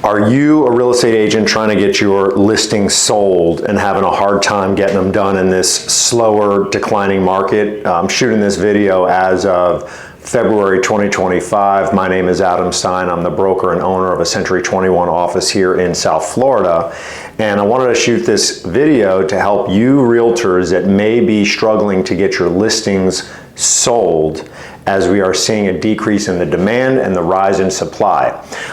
Are you a real estate agent trying to get your listings sold and having a hard time getting them done in this slower, declining market? I'm shooting this video as of February 2025. My name is Adam Stein. I'm the broker and owner of a Century 21 office here in South Florida. And I wanted to shoot this video to help you realtors that may be struggling to get your listings sold, as we are seeing a decrease in the demand and the rise in supply.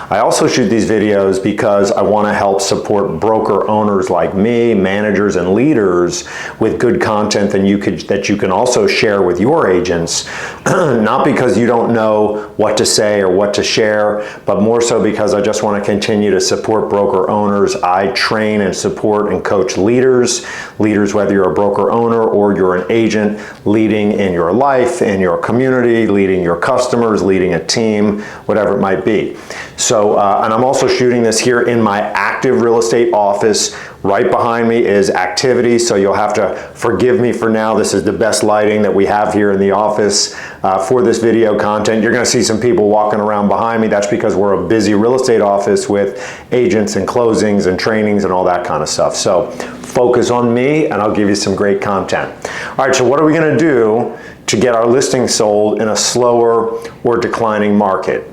I also shoot these videos because I want to help support broker owners like me, managers and leaders, with good content that you can also share with your agents, not because you don't know what to say or what to share, but more so because I just want to continue to support broker owners. I train and support and coach leaders, whether you're a broker owner or you're an agent, leading in your life, in your community, leading your customers, leading a team, whatever it might be. So, and I'm also shooting this here in my active real estate office. Right behind me is activity, so you'll have to forgive me for now. This is the best lighting that we have here in the office for this video content. You're gonna see some people walking around behind me. That's because we're a busy real estate office with agents and closings and trainings and all that kind of stuff. So focus on me and I'll give you some great content. All right, so what are we gonna do to get our listings sold in a slower or declining market?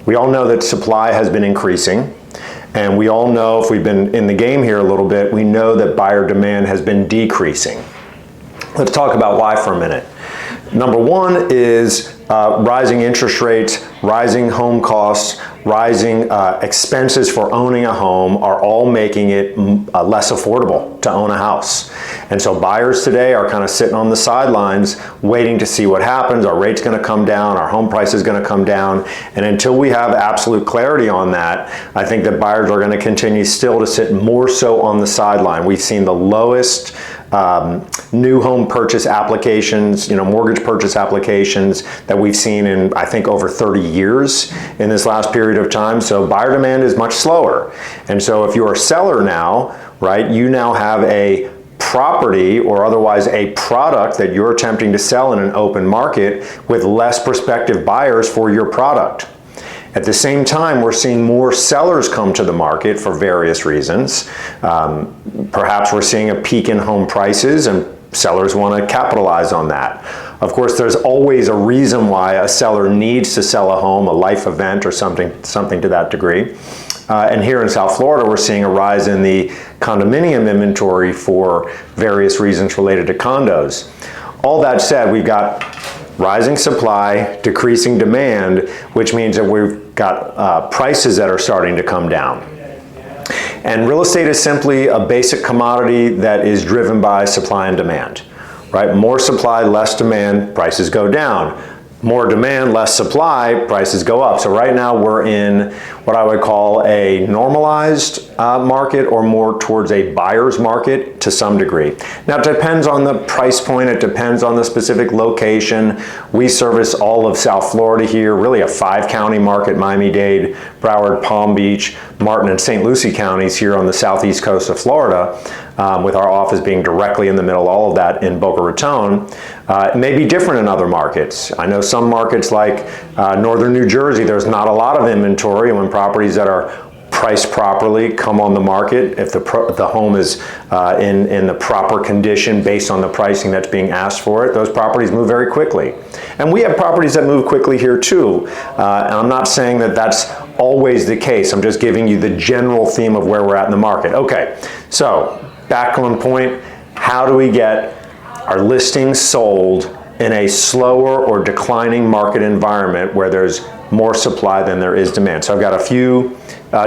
We all know that supply has been increasing, and we all know, if we've been in the game here a little bit, we know that buyer demand has been decreasing. Let's talk about why for a minute. Number one is rising interest rates, rising home costs, rising expenses for owning a home are all making it less affordable to own a house. And so buyers today are kind of sitting on the sidelines waiting to see what happens. Our rate's going to come down, our home price is going to come down, and until we have absolute clarity on that, I think that buyers are going to continue still to sit more so on the sideline. We've seen the lowest new home purchase applications, mortgage purchase applications that we've seen in, I think, over 30 years in this last period of time. So buyer demand is much slower. And so if you're a seller now, right, you now have a property or otherwise a product that you're attempting to sell in an open market with less prospective buyers for your product. At the same time, we're seeing more sellers come to the market for various reasons. Perhaps we're seeing a peak in home prices and sellers want to capitalize on that. Of course, there's always a reason why a seller needs to sell a home, a life event or something to that degree. And here in South Florida, we're seeing a rise in the condominium inventory for various reasons related to condos. All that said, we've got rising supply, decreasing demand, which means that we've got prices that are starting to come down. And real estate is simply a basic commodity that is driven by supply and demand, right? More supply, less demand, prices go down. More demand, less supply, prices go up. So right now we're in what I would call a normalized market, or more towards a buyer's market to some degree. Now it depends on the price point, it depends on the specific location. We service all of South Florida here, really a 5-county market: Miami-Dade, Broward, Palm Beach, Martin, and St. Lucie counties here on the southeast coast of Florida, with our office being directly in the middle, all of that in Boca Raton. It may be different in other markets. I know some markets like northern New Jersey, there's not a lot of inventory, and when properties that are priced properly come on the market, if the home is in the proper condition based on the pricing that's being asked for it, those properties move very quickly. And we have properties that move quickly here too. And I'm not saying that that's always the case. I'm just giving you the general theme of where we're at in the market. Okay, so back on point, how do we get our listings sold in a slower or declining market environment where there's more supply than there is demand? So I've got a few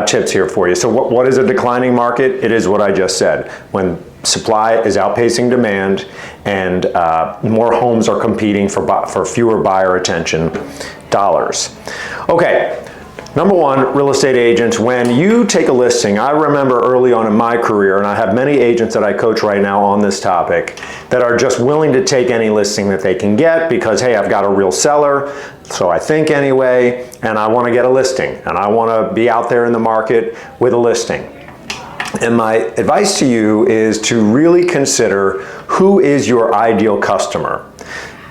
tips here for you. So what is a declining market? It is what I just said. When supply is outpacing demand and more homes are competing for fewer buyer attention dollars. Okay. Number one, real estate agents, when you take a listing, I remember early on in my career, and I have many agents that I coach right now on this topic, that are just willing to take any listing that they can get because, hey, I've got a real seller, so I think anyway, and I want to get a listing, and I want to be out there in the market with a listing. And my advice to you is to really consider who is your ideal customer.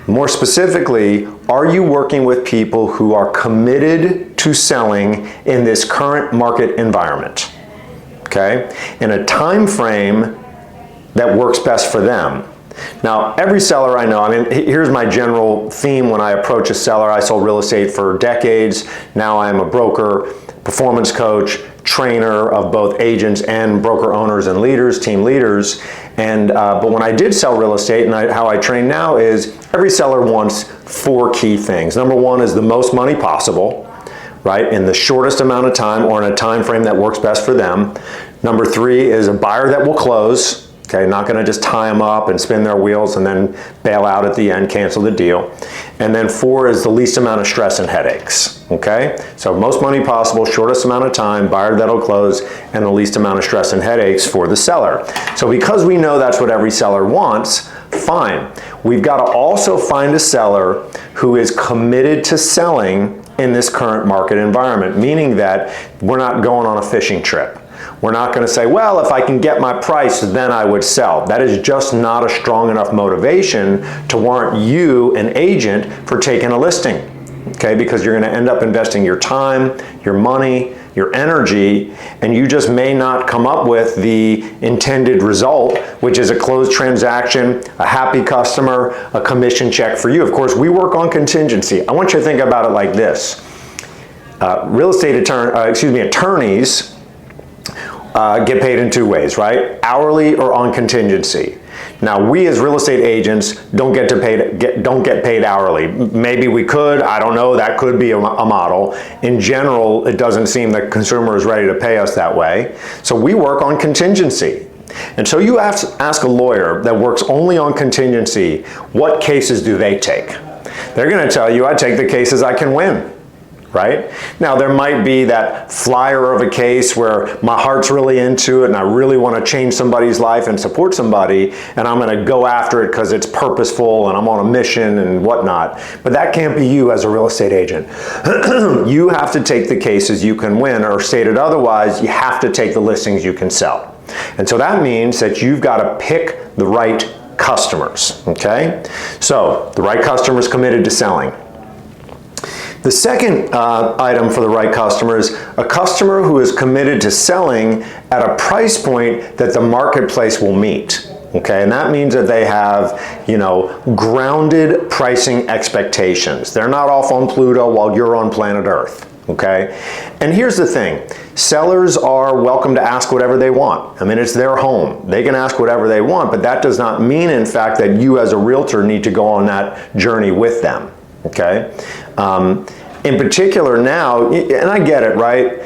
More specifically, are you working with people who are committed to selling in this current market environment? Okay? In a time frame that works best for them. Now, every seller I know, I mean, here's my general theme when I approach a seller. I sold real estate for decades. Now I'm a broker, performance coach, trainer of both agents and broker owners and leaders, team leaders. And but when I did sell real estate, and how I train now is every seller wants 4 key things. Number 1 is the most money possible, right, in the shortest amount of time or in a time frame that works best for them. Number 3 is a buyer that will close. Okay, not gonna just tie them up and spin their wheels and then bail out at the end, cancel the deal. And then 4 is the least amount of stress and headaches, okay? So most money possible, shortest amount of time, buyer that'll close, and the least amount of stress and headaches for the seller. So because we know that's what every seller wants, fine. We've gotta also find a seller who is committed to selling in this current market environment, meaning that we're not going on a fishing trip. We're not going to say, well, if I can get my price, then I would sell. That is just not a strong enough motivation to warrant you, an agent, for taking a listing, okay? Because you're going to end up investing your time, your money, your energy, and you just may not come up with the intended result, which is a closed transaction, a happy customer, a commission check for you. Of course, we work on contingency. I want you to think about it like this. Attorneys get paid in 2 ways, right? Hourly or on contingency. Now, we as real estate agents don't get paid hourly. Maybe we could, I don't know, that could be a model. In general, it doesn't seem that consumer is ready to pay us that way. So we work on contingency. And so you ask a lawyer that works only on contingency, what cases do they take? They're gonna tell you, I take the cases I can win. Right? Now, there might be that flyer of a case where my heart's really into it and I really want to change somebody's life and support somebody, and I'm going to go after it because it's purposeful and I'm on a mission and whatnot. But that can't be you as a real estate agent. You have to take the cases you can win, or stated otherwise, you have to take the listings you can sell. And so that means that you've got to pick the right customers, okay? So, the right customer is committed to selling. The second item for the right customer is a customer who is committed to selling at a price point that the marketplace will meet. Okay, and that means that they have, grounded pricing expectations. They're not off on Pluto while you're on planet Earth. Okay, and here's the thing. Sellers are welcome to ask whatever they want. I mean, it's their home. They can ask whatever they want, but that does not mean, in fact, that you as a realtor need to go on that journey with them. Okay, in particular now, and I get it, right?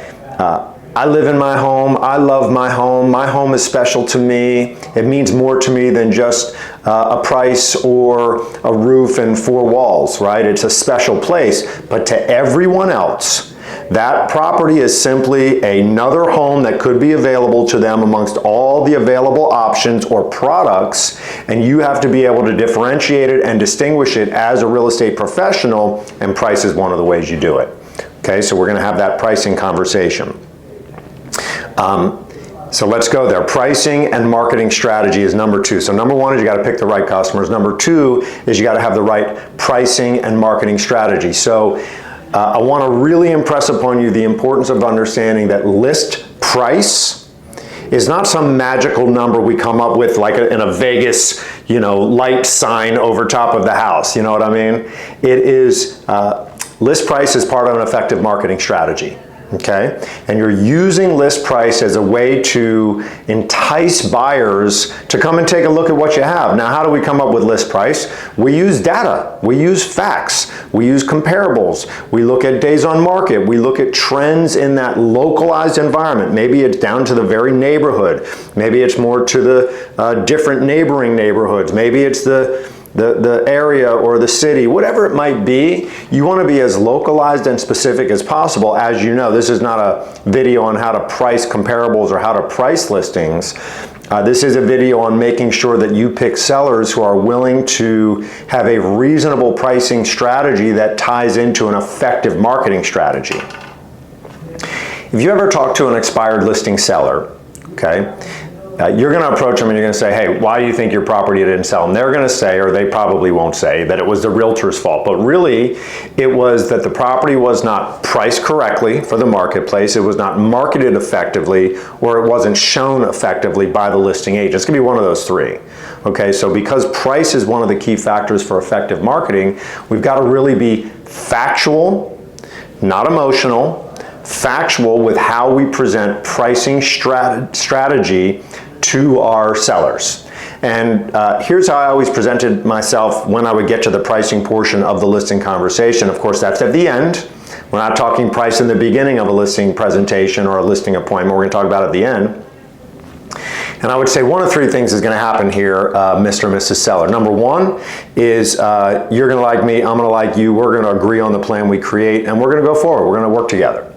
I live in my home. I love my home. My home is special to me. It means more to me than just a price or a roof and 4 walls, right? It's a special place. But to everyone else, that property is simply another home that could be available to them amongst all the available options or products, and you have to be able to differentiate it and distinguish it as a real estate professional, and price is one of the ways you do it. Okay, so we're going to have that pricing conversation. So let's go there. Pricing and marketing strategy is number 2. So number 1 is you got to pick the right customers. Number 2 is you got to have the right pricing and marketing strategy. So I want to really impress upon you the importance of understanding that list price is not some magical number we come up with like in a Vegas, light sign over top of the house. You know what I mean? It is, list price is part of an effective marketing strategy. Okay, and you're using list price as a way to entice buyers to come and take a look at what you have. Now, how do we come up with list price? We use data, we use facts, we use comparables, we look at days on market, we look at trends in that localized environment. Maybe it's down to the very neighborhood, maybe it's more to the different neighboring neighborhoods, maybe it's the area or the city, whatever it might be. You want to be as localized and specific as possible. As you know, this is not a video on how to price comparables or how to price listings. This is a video on making sure that you pick sellers who are willing to have a reasonable pricing strategy that ties into an effective marketing strategy. If you ever talk to an expired listing seller, okay, you're going to approach them and you're going to say, hey, why do you think your property didn't sell? And they're going to say, or they probably won't say, that it was the realtor's fault. But really, it was that the property was not priced correctly for the marketplace, it was not marketed effectively, or it wasn't shown effectively by the listing agent. It's going to be one of those three. Okay, so because price is one of the key factors for effective marketing, we've got to really be factual, not emotional, factual with how we present pricing strategy to our sellers. And here's how I always presented myself when I would get to the pricing portion of the listing conversation. Of course, that's at the end. We're not talking price in the beginning of a listing presentation or a listing appointment. We're going to talk about it at the end. And I would say one of three things is going to happen here, Mr. and Mrs. Seller. Number one is you're going to like me, I'm going to like you, we're going to agree on the plan we create, and we're going to go forward. We're going to work together.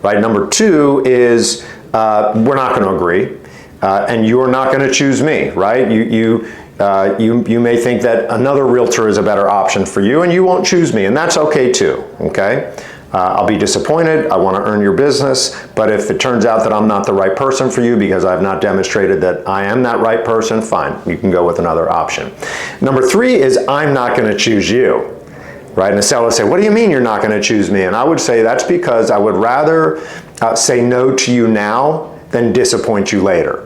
Right? Number two is we're not going to agree, and you're not going to choose me. Right? You may think that another realtor is a better option for you, and you won't choose me, and that's okay too. Okay? I'll be disappointed, I want to earn your business, but if it turns out that I'm not the right person for you because I've not demonstrated that I am that right person, fine, you can go with another option. Number three is I'm not going to choose you, right? And the seller would say, what do you mean you're not going to choose me? And I would say that's because I would rather say no to you now than disappoint you later.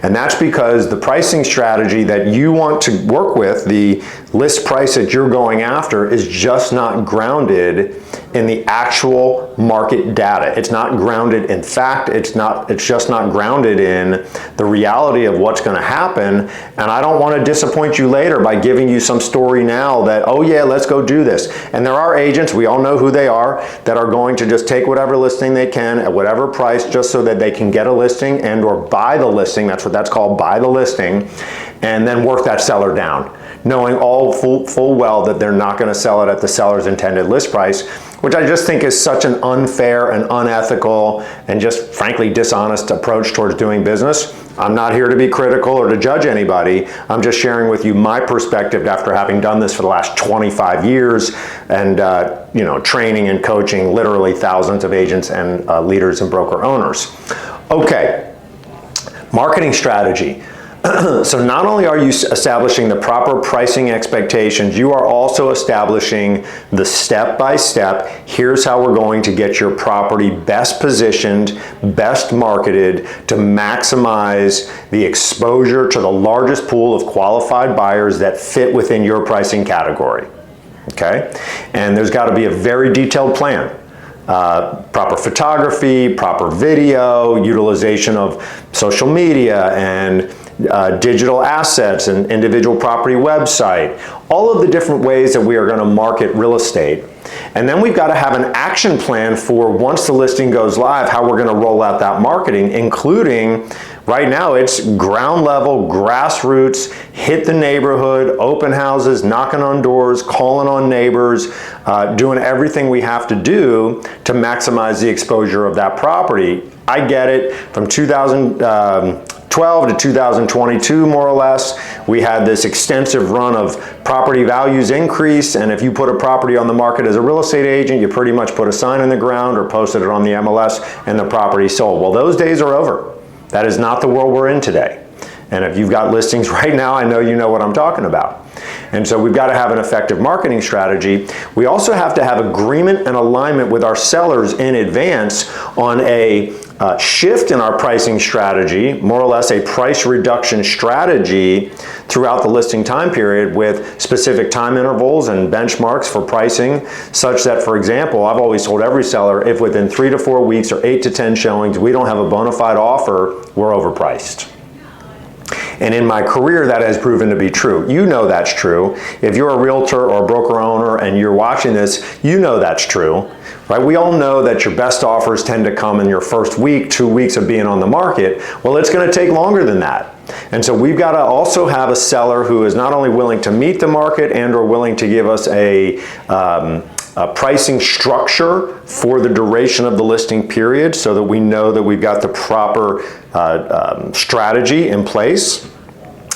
And that's because the pricing strategy that you want to work with, the list price that you're going after, is just not grounded in the actual market data. It's not grounded in fact, it's just not grounded in the reality of what's going to happen. And I don't want to disappoint you later by giving you some story now that, oh yeah, let's go do this. And there are agents, we all know who they are, that are going to just take whatever listing they can at whatever price just so that they can get a listing and or buy the listing. That's what that's called, buy the listing, and then work that seller down, knowing all full well that they're not going to sell it at the seller's intended list price, which I just think is such an unfair and unethical and just frankly dishonest approach towards doing business. I'm not here to be critical or to judge anybody. I'm just sharing with you my perspective after having done this for the last 25 years and training and coaching literally thousands of agents and leaders and broker owners. Okay. Marketing strategy. So not only are you establishing the proper pricing expectations, you are also establishing the step-by-step, here's how we're going to get your property best positioned, best marketed to maximize the exposure to the largest pool of qualified buyers that fit within your pricing category. Okay? And there's got to be a very detailed plan. Proper photography, proper video, utilization of social media and digital assets and individual property website, all of the different ways that we are going to market real estate. And then we've got to have an action plan for once the listing goes live, how we're going to roll out that marketing, including right now it's ground level, grassroots, hit the neighborhood, open houses, knocking on doors, calling on neighbors, doing everything we have to do to maximize the exposure of that property. I get it. From 2012 to 2022, more or less, we had this extensive run of property values increase, and if you put a property on the market as a real estate agent, you pretty much put a sign in the ground or posted it on the MLS and the property sold. Well, those days are over. That is not the world we're in today. And if you've got listings right now, I know you know what I'm talking about. And so we've got to have an effective marketing strategy. We also have to have agreement and alignment with our sellers in advance on a shift in our pricing strategy, more or less a price reduction strategy throughout the listing time period with specific time intervals and benchmarks for pricing, such that, for example, I've always told every seller, if within 3 to 4 weeks or 8 to 10 showings, we don't have a bona fide offer, we're overpriced. And in my career, that has proven to be true. You know that's true. If you're a realtor or a broker owner and you're watching this, you know that's true. Right? We all know that your best offers tend to come in your first week, 2 weeks of being on the market. Well, it's going to take longer than that. And so we've got to also have a seller who is not only willing to meet the market and or willing to give us a pricing structure for the duration of the listing period so that we know that we've got the proper strategy in place.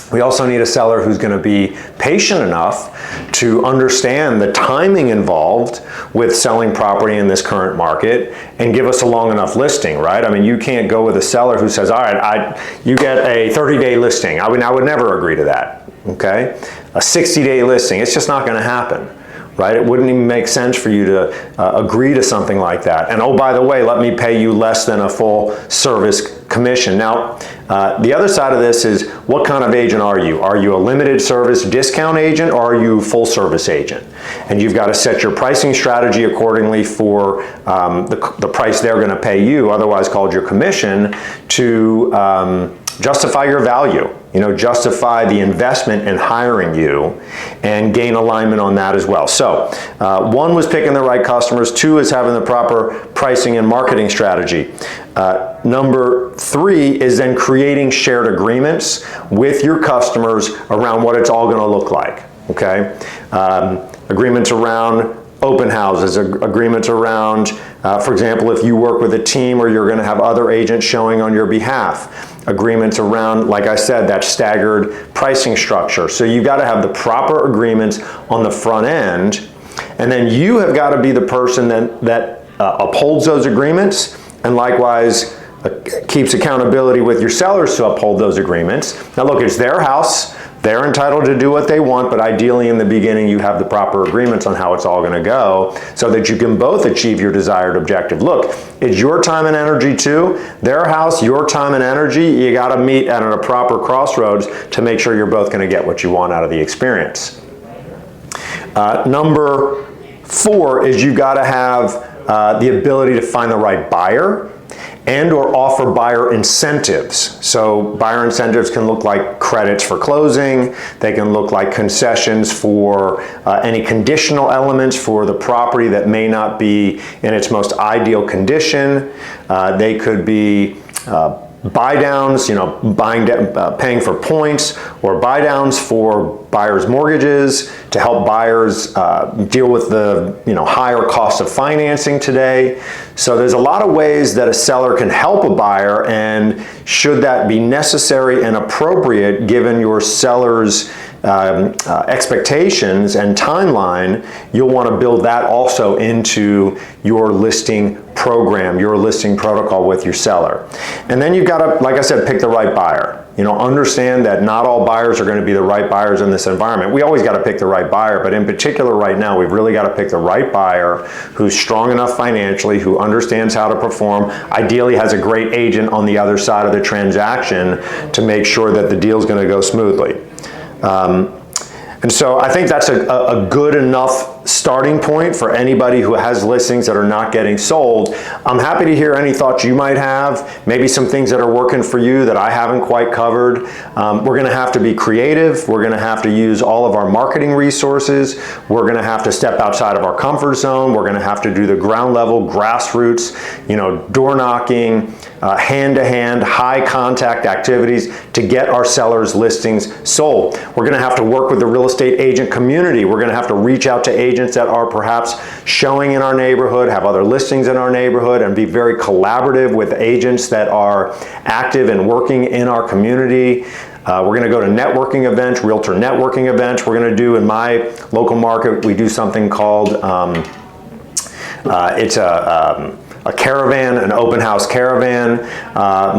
We also need a seller who's going to be patient enough to understand the timing involved with selling property in this current market and give us a long enough listing, right? I mean, you can't go with a seller who says, all right, you get a 30-day listing. I would never agree to that, okay? A 60-day listing, it's just not gonna happen. Right? It wouldn't even make sense for you to agree to something like that. And oh, by the way, let me pay you less than a full service commission. Now, the other side of this is, what kind of agent are you? Are you a limited service discount agent, or are you full service agent? And you've got to set your pricing strategy accordingly for the price they're going to pay you, otherwise called your commission, to justify your value. You know, justify the investment in hiring you and gain alignment on that as well. So, one was picking the right customers. Two is having the proper pricing and marketing strategy. Number three is then creating shared agreements with your customers around what it's all going to look like, okay? Agreements around open houses, agreements around, for example, if you work with a team or you're going to have other agents showing on your behalf. Agreements around, like I said, that staggered pricing structure. So you've got to have the proper agreements on the front end, and then you have got to be the person that upholds those agreements, and likewise keeps accountability with your sellers to uphold those agreements. Now look, it's their house. They're entitled to do what they want, but ideally in the beginning you have the proper agreements on how it's all going to go so that you can both achieve your desired objective. Look, it's your time and energy too. Their house, your time and energy. You got to meet at a proper crossroads to make sure you're both going to get what you want out of the experience. Number four is you got to have the ability to find the right buyer and or offer buyer incentives. So buyer incentives can look like credits for closing. They can look like concessions for any conditional elements for the property that may not be in its most ideal condition. They could be buy downs, you know, paying for points, or buy downs for buyers' mortgages to help buyers deal with the higher cost of financing today. So there's a lot of ways that a seller can help a buyer, and should that be necessary and appropriate given your seller's expectations and timeline, you'll want to build that also into your listing program, your listing protocol with your seller. And then you've got to, like I said, pick the right buyer. You know, understand that not all buyers are going to be the right buyers in this environment. We always got to pick the right buyer, but in particular right now, we've really got to pick the right buyer who's strong enough financially, who understands how to perform, ideally has a great agent on the other side of the transaction to make sure that the deal's going to go smoothly. And so I think that's a good enough starting point for anybody who has listings that are not getting sold. I'm happy to hear any thoughts you might have, maybe some things that are working for you that I haven't quite covered. We're gonna have to be creative. We're gonna have to use all of our marketing resources. We're gonna have to step outside of our comfort zone. We're gonna have to do the ground level, grassroots, door knocking, hand-to-hand, high contact activities to get our sellers' listings sold. We're gonna have to work with the real estate agent community. We're gonna have to reach out to agents that are perhaps showing in our neighborhood, have other listings in our neighborhood, and be very collaborative with agents that are active and working in our community. We're going to go to networking events, realtor networking events. We're going to do, in my local market, we do something called, it's a caravan, an open house caravan.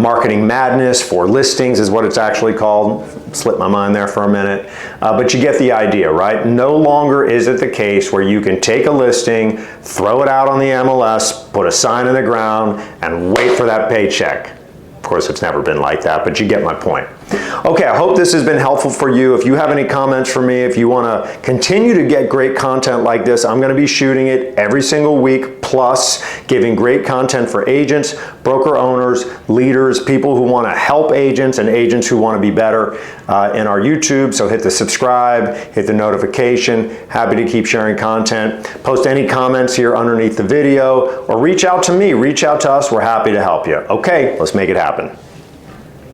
Marketing madness for listings is what it's actually called. Slipped my mind there for a minute. But you get the idea, right? No longer is it the case where you can take a listing, throw it out on the MLS, put a sign in the ground, and wait for that paycheck. Of course, it's never been like that, but you get my point. Okay, I hope this has been helpful for you. If you have any comments for me, if you want to continue to get great content like this, I'm going to be shooting it every single week, plus giving great content for agents, broker owners, leaders, people who want to help agents, and agents who want to be better in our YouTube. So hit the subscribe, hit the notification. Happy to keep sharing content. Post any comments here underneath the video, or reach out to me, reach out to us. We're happy to help you. Okay, let's make it happen.